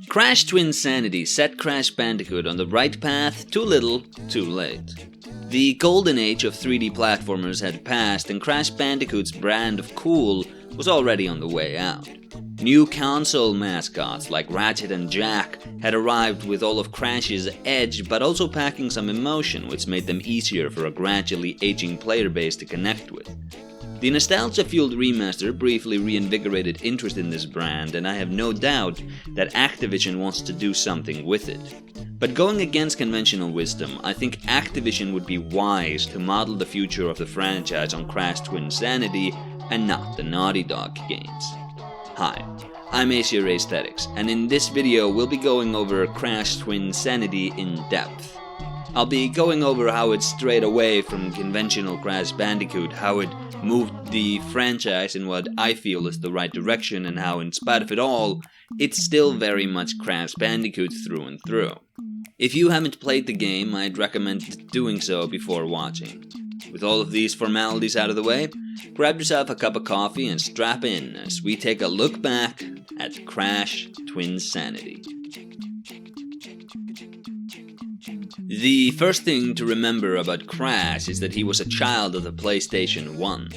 Crash Twinsanity set Crash Bandicoot on the right path too little, too late. The golden age of 3D platformers had passed and Crash Bandicoot's brand of cool was already on the way out. New console mascots like Ratchet and Jack had arrived with all of Crash's edge, but also packing some emotion, which made them easier for a gradually aging player base to connect with. The nostalgia-fueled remaster briefly reinvigorated interest in this brand, and I have no doubt that Activision wants to do something with it. But going against conventional wisdom, I think Activision would be wise to model the future of the franchise on Crash Twinsanity and not the Naughty Dog games. Hi, I'm AesirAesthetics, and in this video we'll be going over Crash Twinsanity in depth. I'll be going over how it strayed away from conventional Crash Bandicoot, how it moved the franchise in what I feel is the right direction, and how in spite of it all, it's still very much Crash Bandicoot through and through. If you haven't played the game, I'd recommend doing so before watching. With all of these formalities out of the way, grab yourself a cup of coffee and strap in as we take a look back at Crash Twinsanity. The first thing to remember about Crash is that he was a child of the PlayStation 1.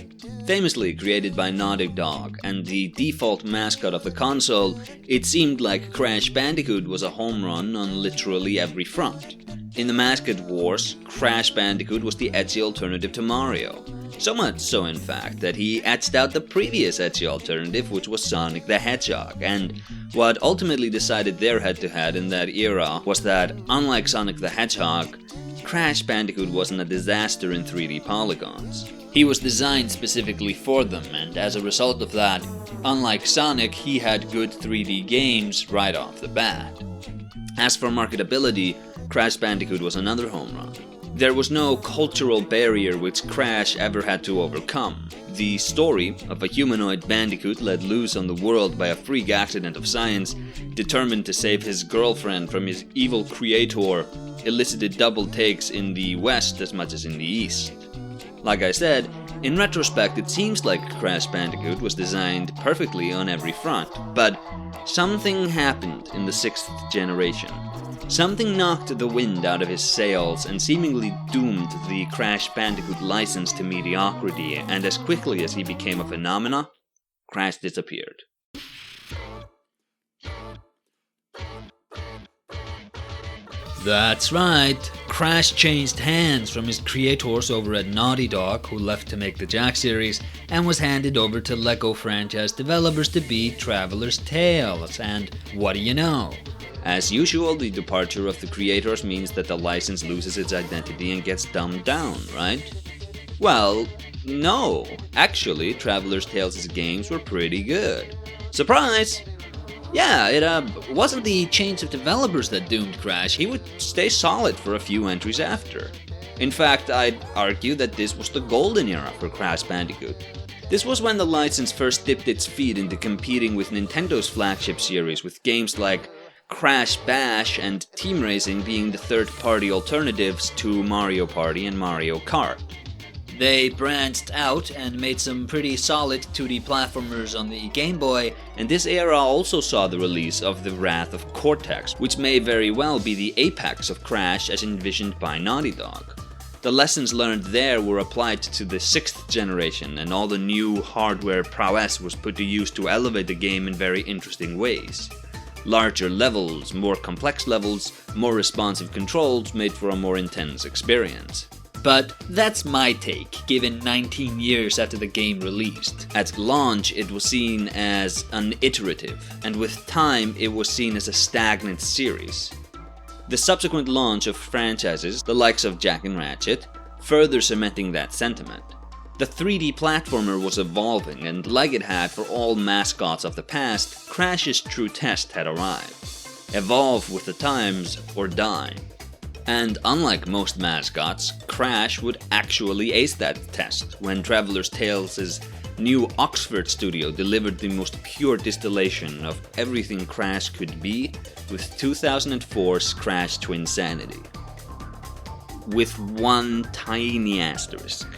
Famously created by Naughty Dog and the default mascot of the console, it seemed like Crash Bandicoot was a home run on literally every front. In the mascot wars, Crash Bandicoot was the edgy alternative to Mario. So much so, in fact, that he edged out the previous edgy alternative, which was Sonic the Hedgehog, and what ultimately decided their head-to-head in that era was that, unlike Sonic the Hedgehog, Crash Bandicoot wasn't a disaster in 3D polygons. He was designed specifically for them, and as a result of that, unlike Sonic, he had good 3D games right off the bat. As for marketability, Crash Bandicoot was another home run. There was no cultural barrier which Crash ever had to overcome. The story of a humanoid Bandicoot let loose on the world by a freak accident of science, determined to save his girlfriend from his evil creator, elicited double takes in the West as much as in the East. Like I said, in retrospect it seems like Crash Bandicoot was designed perfectly on every front, but something happened in the 6th generation. Something knocked the wind out of his sails and seemingly doomed the Crash Bandicoot license to mediocrity, and as quickly as he became a phenomena, Crash disappeared. That's right, Crash changed hands from his creators over at Naughty Dog, who left to make the Jak series, and was handed over to LEGO franchise developers to be Traveler's Tales, and what do you know? As usual, the departure of the creators means that the license loses its identity and gets dumbed down, right? Well, no. Actually, Traveler's Tales' games were pretty good. Surprise! Yeah, it wasn't the change of developers that doomed Crash. He would stay solid for a few entries after. In fact, I'd argue that this was the golden era for Crash Bandicoot. This was when the license first dipped its feet into competing with Nintendo's flagship series, with games like Crash Bash and Team Racing being the third-party alternatives to Mario Party and Mario Kart. They branched out and made some pretty solid 2D platformers on the Game Boy, and this era also saw the release of the Wrath of Cortex, which may very well be the apex of Crash as envisioned by Naughty Dog. The lessons learned there were applied to the 6th generation, and all the new hardware prowess was put to use to elevate the game in very interesting ways. Larger levels, more complex levels, more responsive controls made for a more intense experience. But that's my take, given 19 years after the game released. At launch, it was seen as an iterative, and with time, it was seen as a stagnant series. The subsequent launch of franchises, the likes of Jak and Ratchet, further cementing that sentiment. The 3D platformer was evolving, and like it had for all mascots of the past, Crash's true test had arrived. Evolve with the times or die. And unlike most mascots, Crash would actually ace that test when Traveler's Tales' new Oxford studio delivered the most pure distillation of everything Crash could be with 2004's Crash Twinsanity. With one tiny asterisk.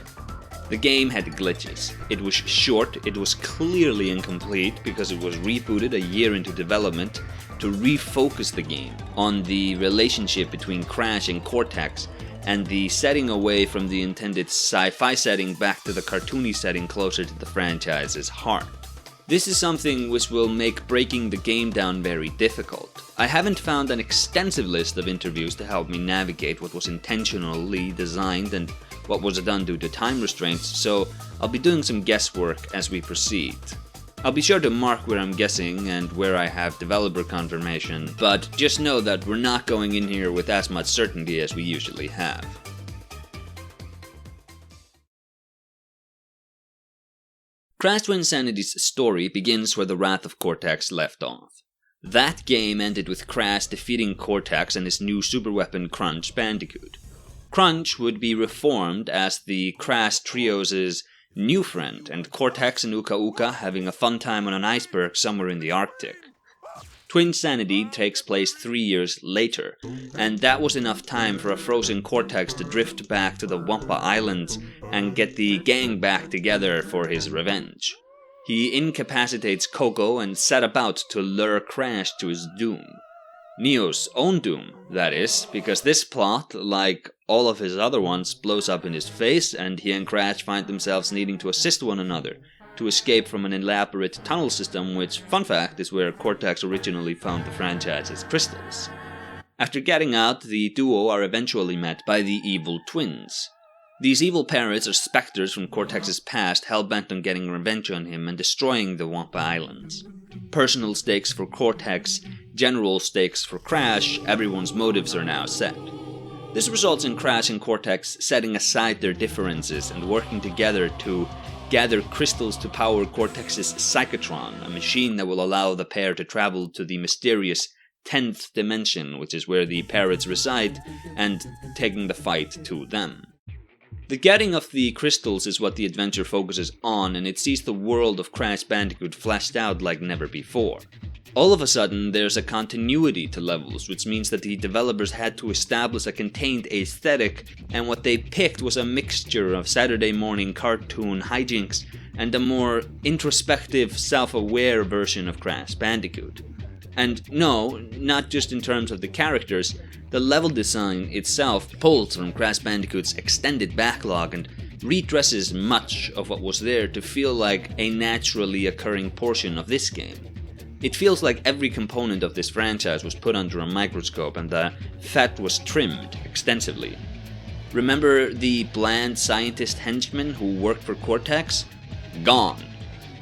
The game had glitches. It was short, it was clearly incomplete because it was rebooted a year into development to refocus the game on the relationship between Crash and Cortex and the setting away from the intended sci-fi setting back to the cartoony setting closer to the franchise's heart. This is something which will make breaking the game down very difficult. I haven't found an extensive list of interviews to help me navigate what was intentionally designed and what was done due to time restraints, so I'll be doing some guesswork as we proceed. I'll be sure to mark where I'm guessing and where I have developer confirmation, but just know that we're not going in here with as much certainty as we usually have. Crash Twinsanity's story begins where the Wrath of Cortex left off. That game ended with Crash defeating Cortex and his new superweapon Crunch Bandicoot. Crunch would be reformed as the Crash Trio's new friend, and Cortex and Uka Uka having a fun time on an iceberg somewhere in the Arctic. Twinsanity takes place 3 years later, and that was enough time for a frozen Cortex to drift back to the Wampa Islands and get the gang back together for his revenge. He incapacitates Coco and set about to lure Crash to his doom. Neo's own doom, that is, because this plot, like all of his other ones, blows up in his face, and he and Crash find themselves needing to assist one another to escape from an elaborate tunnel system which, fun fact, is where Cortex originally found the franchise's crystals. After getting out, the duo are eventually met by the evil twins. These evil parrots are specters from Cortex's past, hell-bent on getting revenge on him and destroying the Wampa Islands. Personal stakes for Cortex, general stakes for Crash, everyone's motives are now set. This results in Crash and Cortex setting aside their differences and working together to gather crystals to power Cortex's Psychotron, a machine that will allow the pair to travel to the mysterious 10th dimension, which is where the parrots reside, and taking the fight to them. The getting of the crystals is what the adventure focuses on, and it sees the world of Crash Bandicoot fleshed out like never before. All of a sudden, there's a continuity to levels, which means that the developers had to establish a contained aesthetic, and what they picked was a mixture of Saturday morning cartoon hijinks and a more introspective, self-aware version of Crash Bandicoot. And no, not just in terms of the characters, the level design itself pulls from Crash Bandicoot's extended backlog and redresses much of what was there to feel like a naturally occurring portion of this game. It feels like every component of this franchise was put under a microscope and the fat was trimmed extensively. Remember the bland scientist henchmen who worked for Cortex? Gone.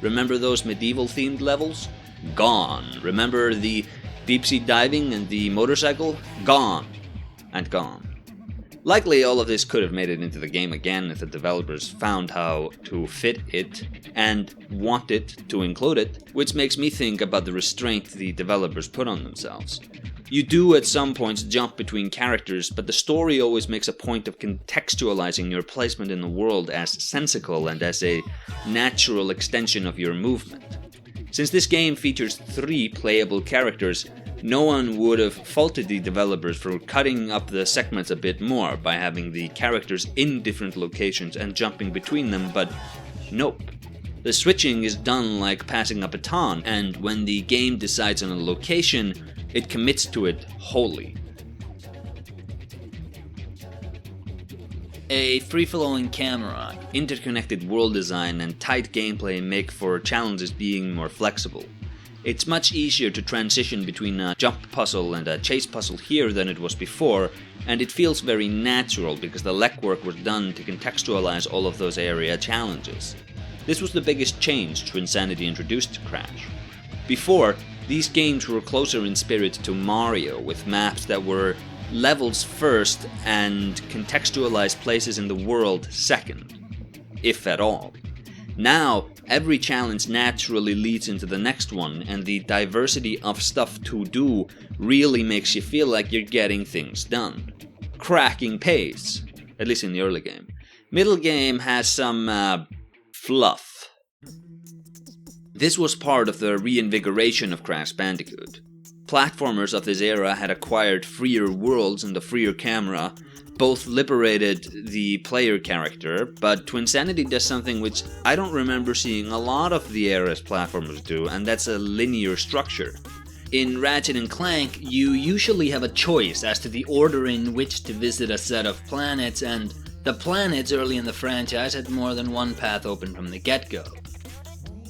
Remember those medieval-themed levels? Gone. Remember the deep-sea diving and the motorcycle? Gone. And gone. Likely all of this could have made it into the game again if the developers found how to fit it and wanted to include it, which makes me think about the restraint the developers put on themselves. You do at some points jump between characters, but the story always makes a point of contextualizing your placement in the world as sensical and as a natural extension of your movement. Since this game features 3 playable characters, no one would have faulted the developers for cutting up the segments a bit more by having the characters in different locations and jumping between them, but nope. The switching is done like passing a baton, and when the game decides on a location, it commits to it wholly. A free-flowing camera, interconnected world design, and tight gameplay make for challenges being more flexible. It's much easier to transition between a jump puzzle and a chase puzzle here than it was before, and it feels very natural because the legwork was done to contextualize all of those area challenges. This was the biggest change Twinsanity introduced to Crash. Before, these games were closer in spirit to Mario, with maps that were levels first and contextualized places in the world second, if at all. Now, every challenge naturally leads into the next one, and the diversity of stuff to do really makes you feel like you're getting things done. Cracking pace, at least in the early game. Middle game has some fluff. This was part of the reinvigoration of Crash Bandicoot. Platformers of this era had acquired freer worlds and a freer camera, both liberated the player character, but Twinsanity does something which I don't remember seeing a lot of the era's platformers do, and that's a linear structure. In Ratchet & Clank, you usually have a choice as to the order in which to visit a set of planets, and the planets early in the franchise had more than one path open from the get-go.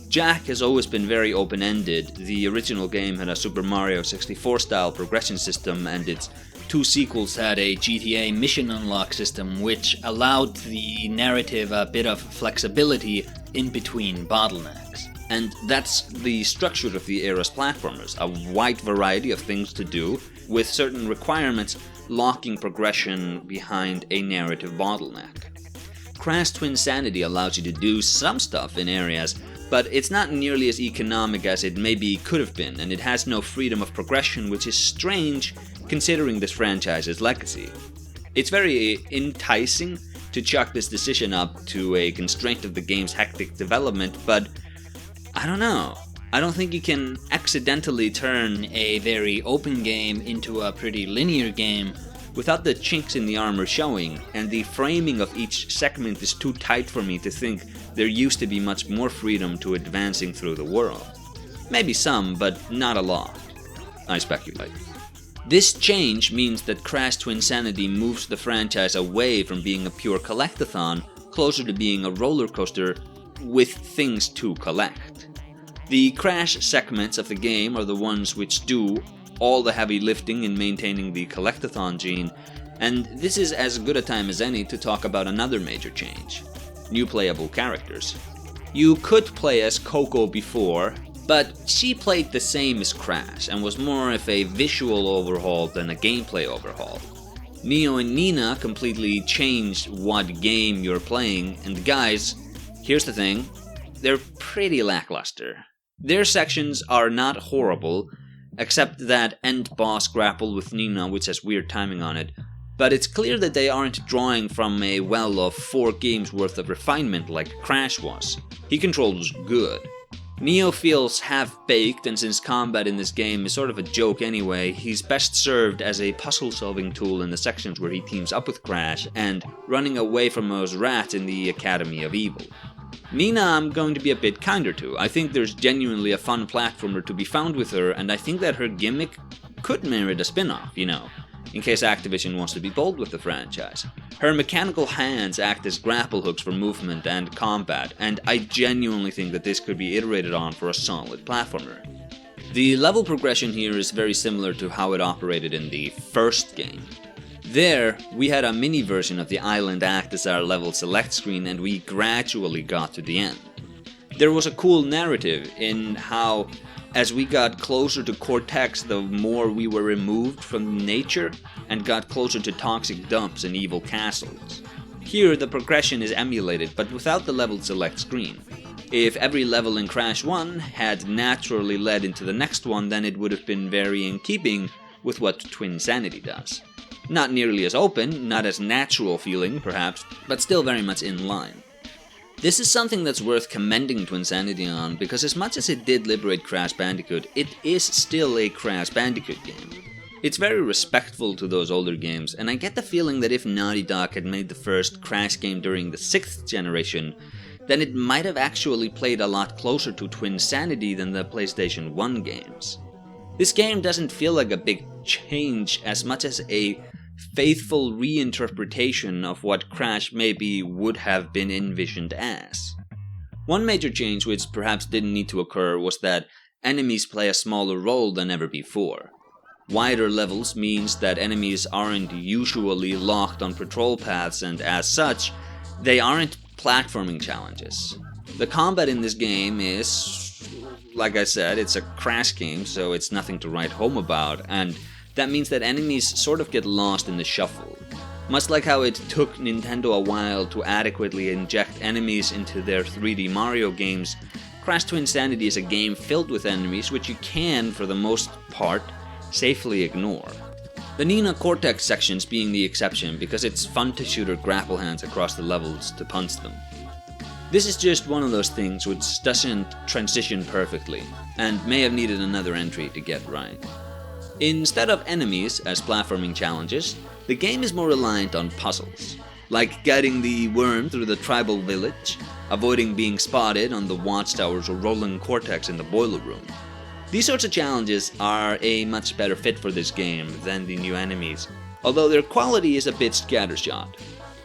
Jak has always been very open-ended. The original game had a Super Mario 64-style progression system, and its 2 sequels had a GTA mission unlock system which allowed the narrative a bit of flexibility in between bottlenecks. And that's the structure of the era's platformers, a wide variety of things to do, with certain requirements locking progression behind a narrative bottleneck. Crash Twinsanity allows you to do some stuff in areas, but it's not nearly as economic as it maybe could have been, and it has no freedom of progression, which is strange considering this franchise's legacy. It's very enticing to chalk this decision up to a constraint of the game's hectic development, but I don't know. I don't think you can accidentally turn a very open game into a pretty linear game without the chinks in the armor showing, and the framing of each segment is too tight for me to think there used to be much more freedom to advancing through the world. Maybe some, but not a lot. I speculate. This change means that Crash Twinsanity moves the franchise away from being a pure collectathon, closer to being a roller coaster with things to collect. The Crash segments of the game are the ones which do all the heavy lifting in maintaining the collectathon gene, and this is as good a time as any to talk about another major change: new playable characters. You could play as Coco before, but she played the same as Crash and was more of a visual overhaul than a gameplay overhaul. Neo and Nina completely changed what game you're playing, and guys, here's the thing, they're pretty lackluster. Their sections are not horrible, except that end boss grapple with Nina, which has weird timing on it, but it's clear that they aren't drawing from a well of 4 games worth of refinement like Crash was. He controls good. Neo feels half-baked, and since combat in this game is sort of a joke anyway, he's best served as a puzzle-solving tool in the sections where he teams up with Crash and running away from those rats in the Academy of Evil. Nina I'm going to be a bit kinder to. I think there's genuinely a fun platformer to be found with her, and I think that her gimmick could merit a spin-off, in case Activision wants to be bold with the franchise. Her mechanical hands act as grapple hooks for movement and combat, and I genuinely think that this could be iterated on for a solid platformer. The level progression here is very similar to how it operated in the first game. There, we had a mini version of the island act as our level select screen, and we gradually got to the end. There was a cool narrative in how, as we got closer to Cortex, the more we were removed from nature and got closer to toxic dumps and evil castles. Here, the progression is emulated, but without the level select screen. If every level in Crash 1 had naturally led into the next one, then it would have been very in keeping with what Twinsanity does. Not nearly as open, not as natural feeling, perhaps, but still very much in line. This is something that's worth commending Twinsanity on, because as much as it did liberate Crash Bandicoot, it is still a Crash Bandicoot game. It's very respectful to those older games, and I get the feeling that if Naughty Dog had made the first Crash game during the 6th generation, then it might have actually played a lot closer to Twinsanity than the PlayStation 1 games. This game doesn't feel like a big change as much as a faithful reinterpretation of what Crash maybe would have been envisioned as. One major change which perhaps didn't need to occur was that enemies play a smaller role than ever before. Wider levels means that enemies aren't usually locked on patrol paths, and as such, they aren't platforming challenges. The combat in this game is, like I said, it's a Crash game, so it's nothing to write home about, and that means that enemies sort of get lost in the shuffle. Much like how it took Nintendo a while to adequately inject enemies into their 3D Mario games, Crash Twinsanity is a game filled with enemies which you can, for the most part, safely ignore. The Nina Cortex sections being the exception, because it's fun to shoot her grapple hands across the levels to punch them. This is just one of those things which doesn't transition perfectly, and may have needed another entry to get right. Instead of enemies as platforming challenges, The game is more reliant on puzzles, like getting the worm through the tribal village, avoiding being spotted on the watchtowers or rolling cortex in the boiler room. These sorts of challenges are a much better fit for this game than the new enemies, although their quality is a bit scattershot.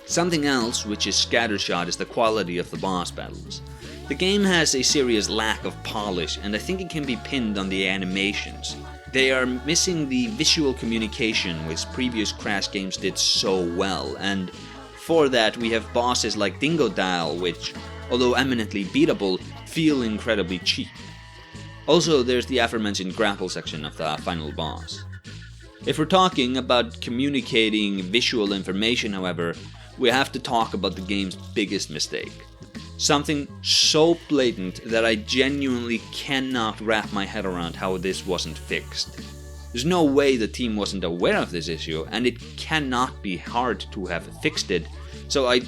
Something else which is scattershot is the quality of the boss battles. The game has a serious lack of polish, and I think it can be pinned on the animations. They are missing the visual communication which previous Crash games did so well, and for that we have bosses like Dingodile which, although eminently beatable, feel incredibly cheap. Also, there's the aforementioned grapple section of the final boss. If we're talking about communicating visual information, however, we have to talk about the game's biggest mistake. Something so blatant that I genuinely cannot wrap my head around how this wasn't fixed. There's no way the team wasn't aware of this issue, and it cannot be hard to have fixed it, so I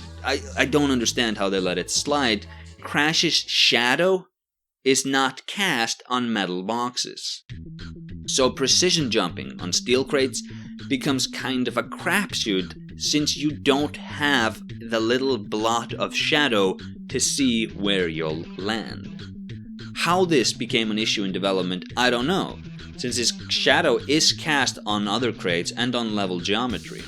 don't understand how they let it slide. Crash's shadow is not cast on metal boxes. So precision jumping on steel crates becomes kind of a crapshoot since you don't have the little blot of shadow to see where you'll land. How this became an issue in development, I don't know, since his shadow is cast on other crates and on level geometry.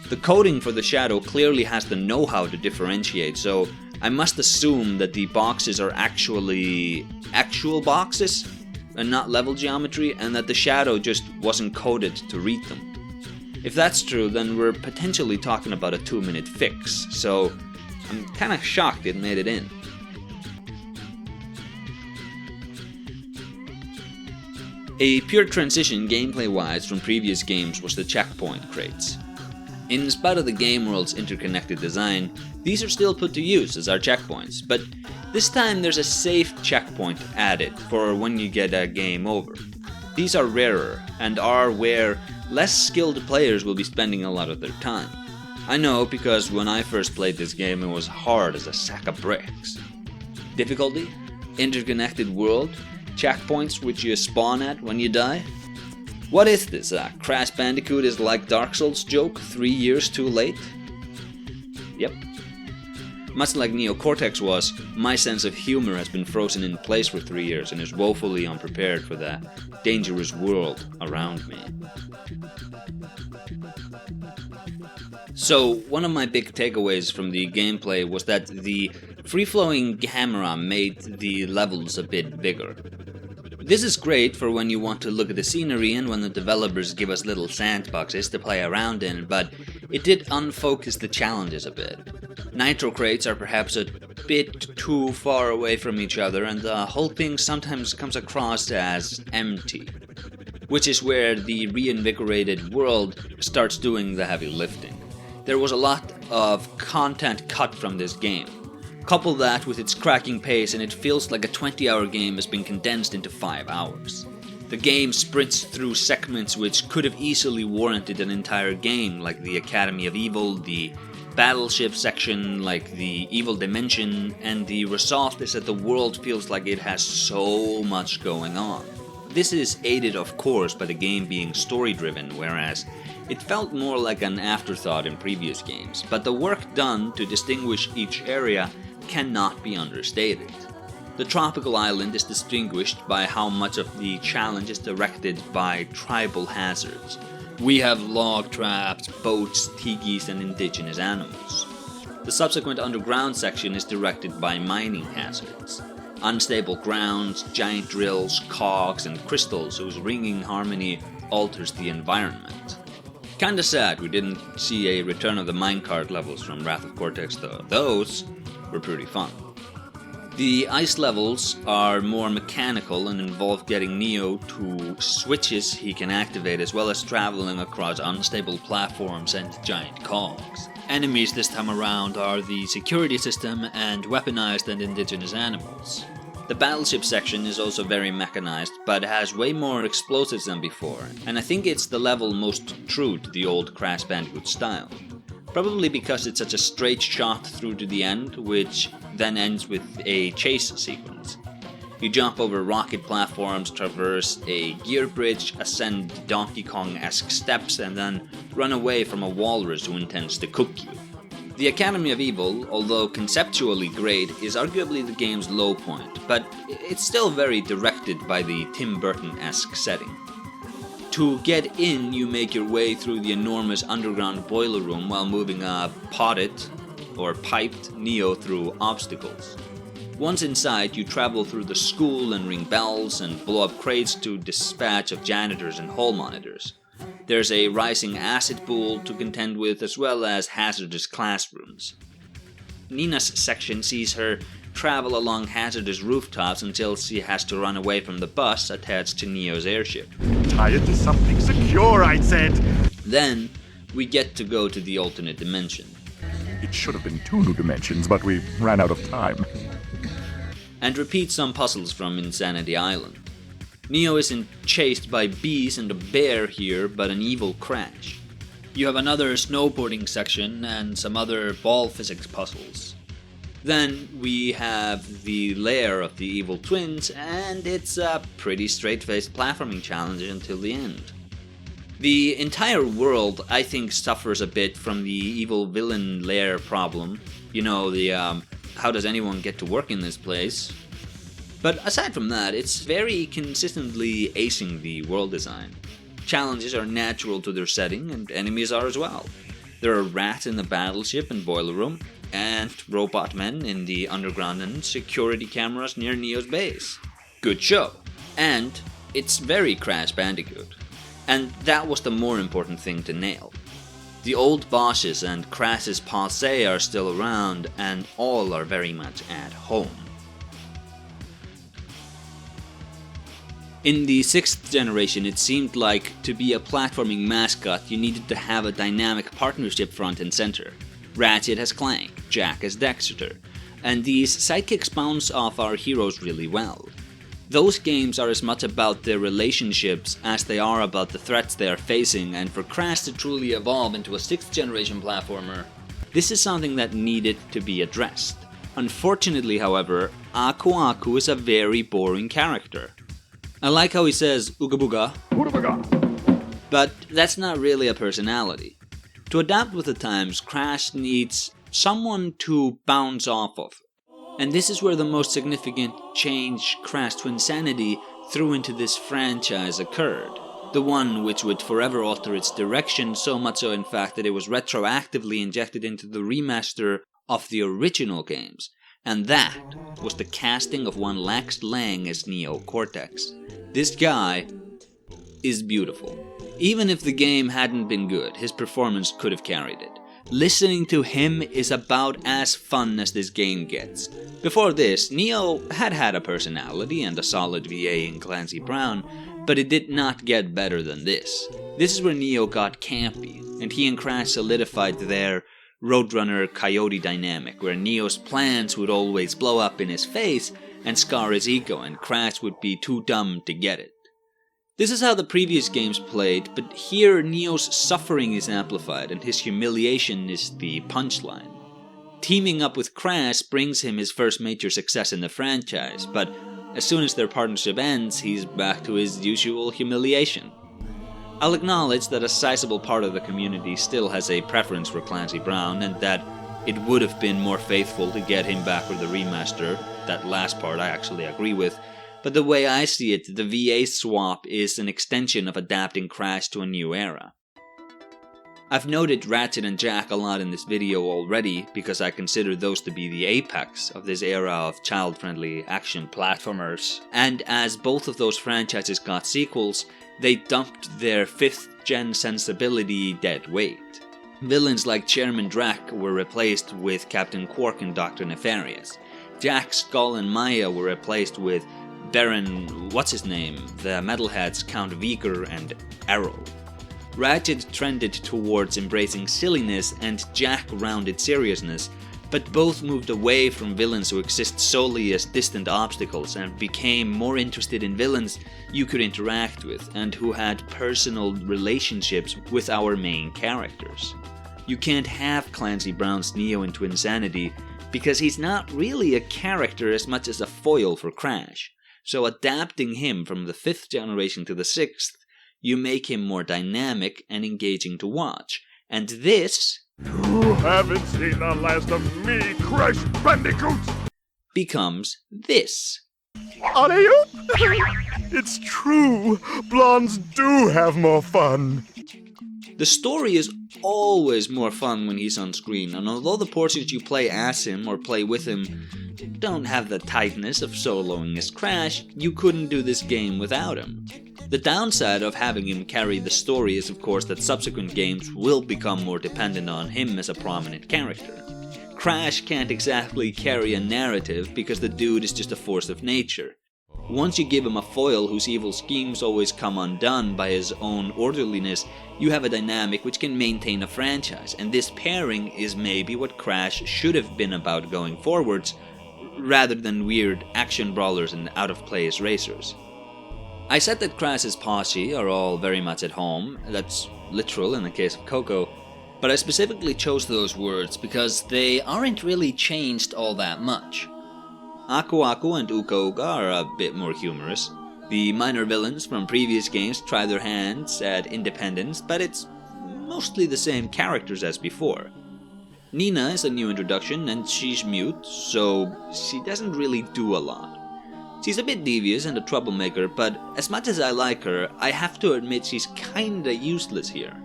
The coding for the shadow clearly has the know-how to differentiate, so I must assume that the boxes are actually actual boxes and not level geometry, and that the shadow just wasn't coded to read them. If that's true, then we're potentially talking about a 2-minute fix, so I'm kinda shocked it made it in. A pure transition gameplay-wise from previous games was the checkpoint crates. In spite of the game world's interconnected design, these are still put to use as our checkpoints, but this time there's a safe checkpoint added for when you get a game over. These are rarer, and are where less skilled players will be spending a lot of their time. I know because when I first played this game it was hard as a sack of bricks. Difficulty? Interconnected world? Checkpoints which you spawn at when you die? What is this, a Crash Bandicoot is like Dark Souls joke 3 years too late? Yep. Much like Neo Cortex was, my sense of humor has been frozen in place for 3 years and is woefully unprepared for the dangerous world around me. So, one of my big takeaways from the gameplay was that the free-flowing camera made the levels a bit bigger. This is great for when you want to look at the scenery and when the developers give us little sandboxes to play around in, but it did unfocus the challenges a bit. Nitro crates are perhaps a bit too far away from each other, and the whole thing sometimes comes across as empty, which is where the reinvigorated world starts doing the heavy lifting. There was a lot of content cut from this game. Couple that with its cracking pace and it feels like a 20-hour game has been condensed into 5 hours. The game sprints through segments which could have easily warranted an entire game, like the Academy of Evil, the battleship section, like the Evil Dimension, and the result is that the world feels like it has so much going on. This is aided, of course, by the game being story-driven, whereas it felt more like an afterthought in previous games, but the work done to distinguish each area cannot be understated. The tropical island is distinguished by how much of the challenge is directed by tribal hazards. We have log traps, boats, tikis, and indigenous animals. The subsequent underground section is directed by mining hazards. Unstable grounds, giant drills, cogs, and crystals whose ringing harmony alters the environment. Kinda sad we didn't see a return of the minecart levels from Wrath of Cortex though. Those were pretty fun. The ice levels are more mechanical and involve getting Neo to switches he can activate, as well as traveling across unstable platforms and giant cogs. Enemies this time around are the security system and weaponized and indigenous animals. The battleship section is also very mechanized, but has way more explosives than before, and I think it's the level most true to the old Crash Bandicoot style. Probably because it's such a straight shot through to the end, which then ends with a chase sequence. You jump over rocket platforms, traverse a gear bridge, ascend Donkey Kong-esque steps, and then run away from a walrus who intends to cook you. The Academy of Evil, although conceptually great, is arguably the game's low point, but it's still very directed by the Tim Burton-esque setting. To get in, you make your way through the enormous underground boiler room while moving a piped Neo through obstacles. Once inside, you travel through the school and ring bells and blow up crates to dispatch of janitors and hall monitors. There's a rising acid pool to contend with, as well as hazardous classrooms. Nina's section sees her travel along hazardous rooftops until she has to run away from the bus attached to Neo's airship. Tie it to something secure, I said! Then, we get to go to the alternate dimension. It should have been 2 new dimensions, but we ran out of time. And repeat some puzzles from Insanity Island. Neo isn't chased by bees and a bear here, but an evil Crash. You have another snowboarding section and some other ball physics puzzles. Then we have the lair of the evil twins, and it's a pretty straight-faced platforming challenge until the end. The entire world, I think, suffers a bit from the evil villain lair problem. You know, the how does anyone get to work in this place? But aside from that, it's very consistently acing the world design. Challenges are natural to their setting, and enemies are as well. There are rats in the battleship and boiler room, and robot men in the underground, and security cameras near Neo's base. Good show. And it's very Crash Bandicoot. And that was the more important thing to nail. The old bosses and Crash's passe are still around, and all are very much at home. In the 6th generation, it seemed like to be a platforming mascot, you needed to have a dynamic partnership front and center. Ratchet as Clank, Jack as Dexter, and these sidekicks bounce off our heroes really well. Those games are as much about their relationships as they are about the threats they are facing, and for Crash to truly evolve into a 6th generation platformer, this is something that needed to be addressed. Unfortunately, however, Aku Aku is a very boring character. I like how he says "Ooga booga," but that's not really a personality. To adapt with the times, Crash needs someone to bounce off of. And this is where the most significant change Crash Twinsanity threw into this franchise occurred. The one which would forever alter its direction, so much so in fact that it was retroactively injected into the remaster of the original games. And that was the casting of one Lax Lang as Neo Cortex. This guy is beautiful. Even if the game hadn't been good, his performance could have carried it. Listening to him is about as fun as this game gets. Before this, Neo had a personality and a solid VA in Clancy Brown, but it did not get better than this. This is where Neo got campy, and he and Crash solidified their Roadrunner Coyote dynamic, where Neo's plans would always blow up in his face and scar his ego, and Crash would be too dumb to get it. This is how the previous games played, but here Neo's suffering is amplified and his humiliation is the punchline. Teaming up with Crash brings him his first major success in the franchise, but as soon as their partnership ends, he's back to his usual humiliation. I'll acknowledge that a sizable part of the community still has a preference for Clancy Brown, and that it would have been more faithful to get him back with the remaster. That last part I actually agree with. But the way I see it, the VA swap is an extension of adapting Crash to a new era. I've noted Ratchet and Jack a lot in this video already, because I consider those to be the apex of this era of child-friendly action platformers. And as both of those franchises got sequels, they dumped their 5th gen sensibility dead weight. Villains like Chairman Drac were replaced with Captain Quark and Dr. Nefarious. Jack, Skull and Maya were replaced with Baron what's-his-name, the metalheads Count Viger and Arrow. Ratchet trended towards embracing silliness and Jack rounded seriousness, but both moved away from villains who exist solely as distant obstacles and became more interested in villains you could interact with and who had personal relationships with our main characters. You can't have Clancy Brown's Neo in Twinsanity because he's not really a character as much as a foil for Crash. So adapting him from the 5th generation to the 6th, you make him more dynamic and engaging to watch. And this... You haven't seen the last of me, Crash Bandicoot! becomes this. Alley-oop! It's true. Blondes do have more fun. The story is always more fun when he's on screen, and although the portions you play as him or play with him don't have the tightness of soloing as Crash, you couldn't do this game without him. The downside of having him carry the story is of course that subsequent games will become more dependent on him as a prominent character. Crash can't exactly carry a narrative because the dude is just a force of nature. Once you give him a foil whose evil schemes always come undone by his own orderliness, you have a dynamic which can maintain a franchise, and this pairing is maybe what Crash should have been about going forwards, rather than weird action brawlers and out-of-place racers. I said that Crash's posse are all very much at home, that's literal in the case of Coco, but I specifically chose those words because they aren't really changed all that much. Aku Aku and Uka Uka are a bit more humorous. The minor villains from previous games try their hands at independence, but it's mostly the same characters as before. Nina is a new introduction and she's mute, so she doesn't really do a lot. She's a bit devious and a troublemaker, but as much as I like her, I have to admit she's kinda useless here.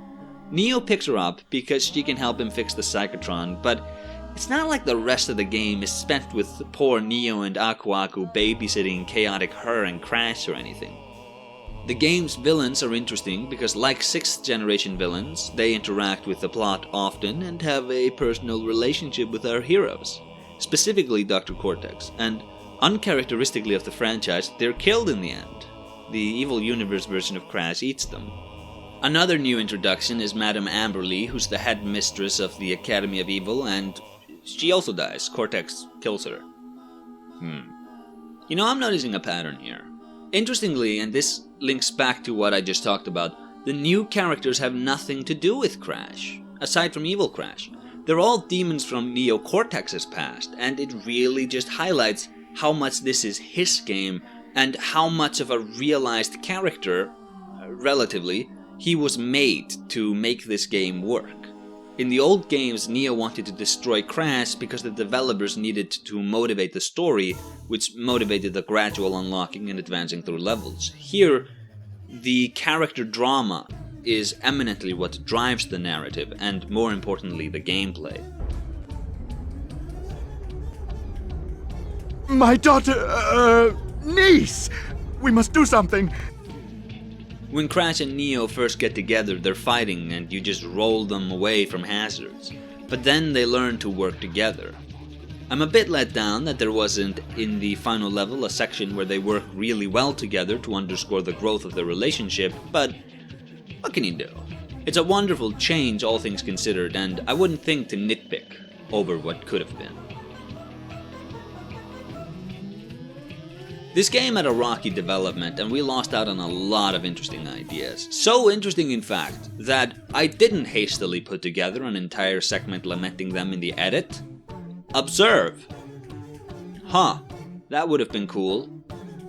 Neo picks her up because she can help him fix the Psychotron, but it's not like the rest of the game is spent with poor Neo and Aku Aku babysitting chaotic her and Crash or anything. The game's villains are interesting because, like 6th generation villains, they interact with the plot often and have a personal relationship with our heroes, specifically Dr. Cortex, and uncharacteristically of the franchise, they're killed in the end. The evil universe version of Crash eats them. Another new introduction is Madame Amberly, who's the headmistress of the Academy of Evil, and she also dies. Cortex kills her. You know, I'm noticing a pattern here. Interestingly, and this links back to what I just talked about, the new characters have nothing to do with Crash, aside from Evil Crash. They're all demons from Neo Cortex's past, and it really just highlights how much this is his game, and how much of a realized character, relatively, he was made to make this game work. In the old games, Neo wanted to destroy Crash because the developers needed to motivate the story, which motivated the gradual unlocking and advancing through levels. Here, the character drama is eminently what drives the narrative, and more importantly, the gameplay. My daughter, niece! We must do something! When Crash and Neo first get together, they're fighting and you just roll them away from hazards. But then they learn to work together. I'm a bit let down that there wasn't, in the final level, a section where they work really well together to underscore the growth of their relationship, but what can you do? It's a wonderful change, all things considered, and I wouldn't think to nitpick over what could have been. This game had a rocky development and we lost out on a lot of interesting ideas. So interesting in fact, that I didn't hastily put together an entire segment lamenting them in the edit. Observe! Huh, that would have been cool.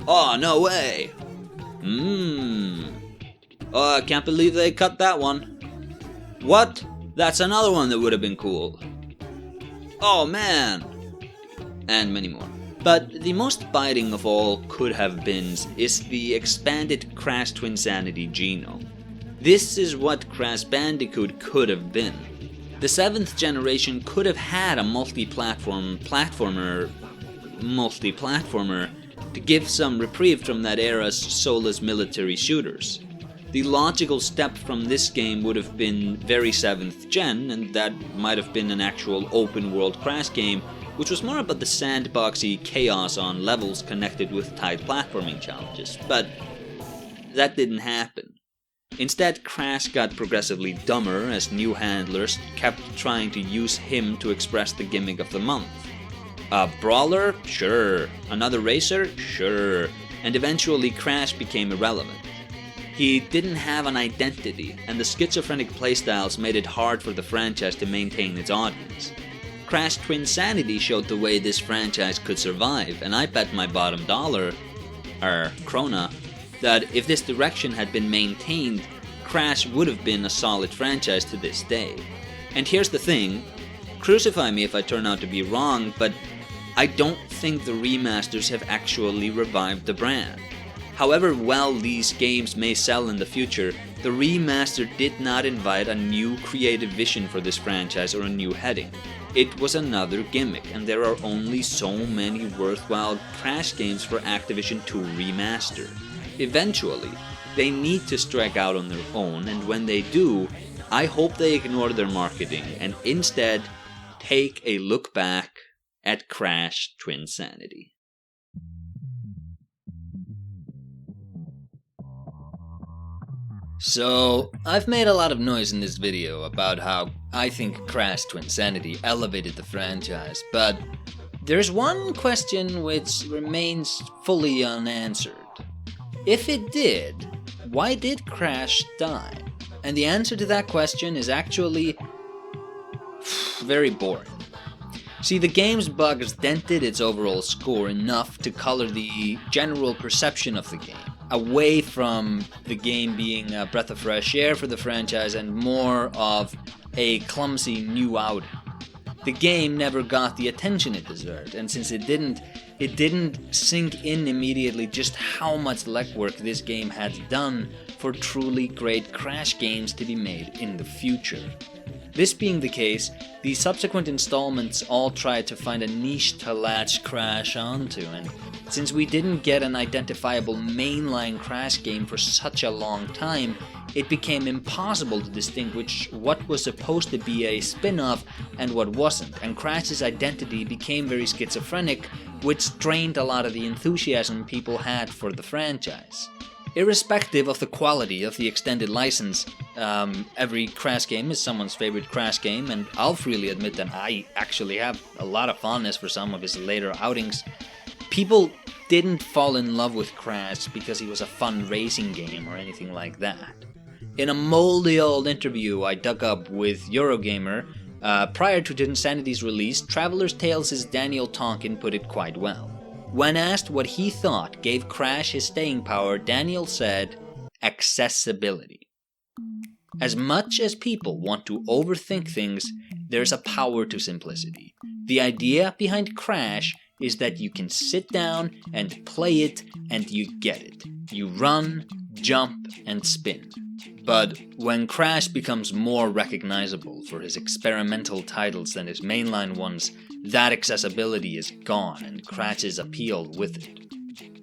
Oh, no way! Oh, I can't believe they cut that one. What? That's another one that would have been cool. Oh man! And many more. But the most biting of all could have beens is the expanded Crash Twinsanity genome. This is what Crash Bandicoot could have been. The 7th generation could have had a multi-platformer to give some reprieve from that era's soulless military shooters. The logical step from this game would have been very 7th gen, and that might have been an actual open world Crash game, which was more about the sandboxy chaos on levels connected with tight platforming challenges, but that didn't happen. Instead, Crash got progressively dumber as new handlers kept trying to use him to express the gimmick of the month. A brawler? Sure. Another racer? Sure. And eventually Crash became irrelevant. He didn't have an identity, and the schizophrenic playstyles made it hard for the franchise to maintain its audience. Crash Twinsanity showed the way this franchise could survive, and I bet my bottom dollar Krona, that if this direction had been maintained, Crash would have been a solid franchise to this day. And here's the thing, crucify me if I turn out to be wrong, but I don't think the remasters have actually revived the brand. However well these games may sell in the future, the remaster did not invite a new creative vision for this franchise or a new heading. It was another gimmick, and there are only so many worthwhile Crash games for Activision to remaster. Eventually, they need to strike out on their own, and when they do, I hope they ignore their marketing and instead take a look back at Crash Twinsanity. So, I've made a lot of noise in this video about how I think Crash Twinsanity elevated the franchise, but there's one question which remains fully unanswered. If it did, why did Crash die? And the answer to that question is actually very boring. See, the game's bugs dented its overall score enough to color the general perception of the game, away from the game being a breath of fresh air for the franchise and more of a clumsy new outing. The game never got the attention it deserved, and since it didn't sink in immediately just how much legwork this game had done for truly great Crash games to be made in the future. This being the case, the subsequent installments all tried to find a niche to latch Crash onto, and since we didn't get an identifiable mainline Crash game for such a long time, it became impossible to distinguish what was supposed to be a spin-off and what wasn't, and Crash's identity became very schizophrenic, which drained a lot of the enthusiasm people had for the franchise. Irrespective of the quality of the extended license, every Crash game is someone's favorite Crash game, and I'll freely admit that I actually have a lot of fondness for some of his later outings. People didn't fall in love with Crash because he was a fun racing game or anything like that. In a moldy old interview I dug up with Eurogamer, prior to Twinsanity's release, Traveler's Tales' Daniel Tonkin put it quite well. When asked what he thought gave Crash his staying power, Daniel said, accessibility. As much as people want to overthink things, there's a power to simplicity. The idea behind Crash is that you can sit down and play it and you get it. You run, jump, and spin. But when Crash becomes more recognizable for his experimental titles than his mainline ones, that accessibility is gone and Crash's appeal with it.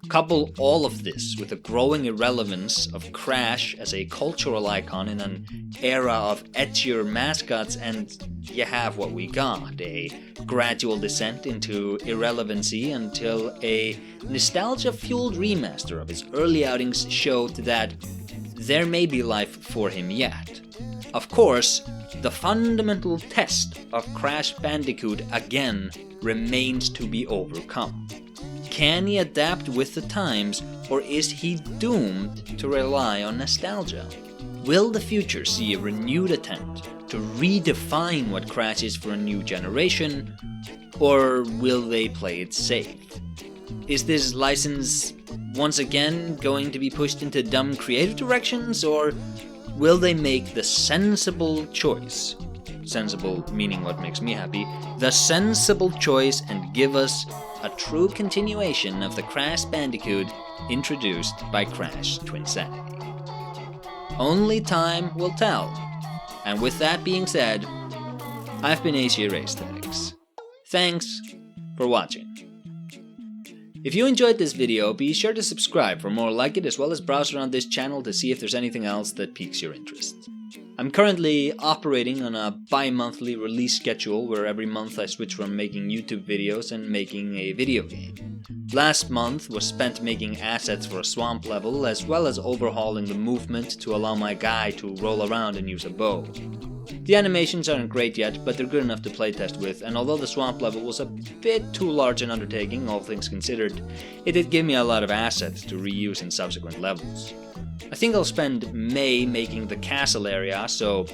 Couple all of this with a growing irrelevance of Crash as a cultural icon in an era of edgier mascots and you have what we got, a gradual descent into irrelevancy until a nostalgia-fueled remaster of his early outings showed that there may be life for him yet. Of course, the fundamental test of Crash Bandicoot again remains to be overcome. Can he adapt with the times, or is he doomed to rely on nostalgia? Will the future see a renewed attempt to redefine what Crash is for a new generation, or will they play it safe? Is this license once again going to be pushed into dumb creative directions, or will they make the sensible choice? Sensible meaning what makes me happy. The sensible choice and give us a true continuation of the Crash Bandicoot introduced by Crash Twinsanity. Only time will tell. And with that being said, I've been AesirAesthetics. Thanks for watching. If you enjoyed this video, be sure to subscribe for more like it, as well as browse around this channel to see if there's anything else that piques your interest. I'm currently operating on a bi-monthly release schedule where every month I switch from making YouTube videos and making a video game. Last month was spent making assets for a swamp level, as well as overhauling the movement to allow my guy to roll around and use a bow. The animations aren't great yet, but they're good enough to playtest with, and although the swamp level was a bit too large an undertaking, all things considered, it did give me a lot of assets to reuse in subsequent levels. I think I'll spend May making the castle area, so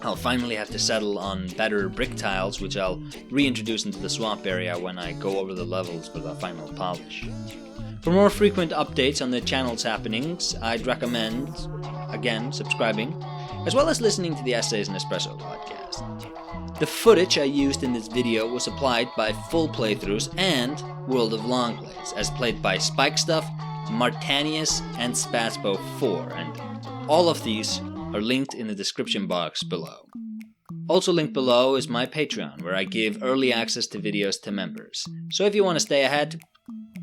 I'll finally have to settle on better brick tiles, which I'll reintroduce into the swamp area when I go over the levels for the final polish. For more frequent updates on the channel's happenings, I'd recommend, again, subscribing, as well as listening to the Essays&Espresso podcast. The footage I used in this video was applied by FullPlaythroughs and WorldOfLongplays, as played by Spikestuff, Martanius, and Spatspo4, and all of these are linked in the description box below. Also linked below is my Patreon, where I give early access to videos to members. So if you want to stay ahead,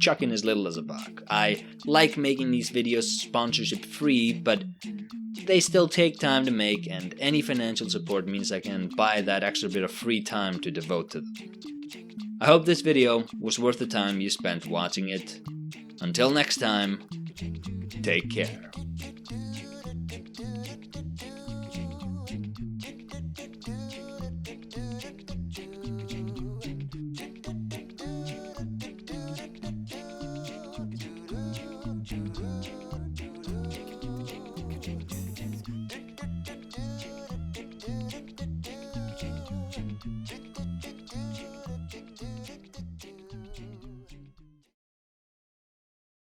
chuck in as little as $1. I like making these videos sponsorship free, but they still take time to make, and any financial support means I can buy that extra bit of free time to devote to them. I hope this video was worth the time you spent watching it. Until next time, take care.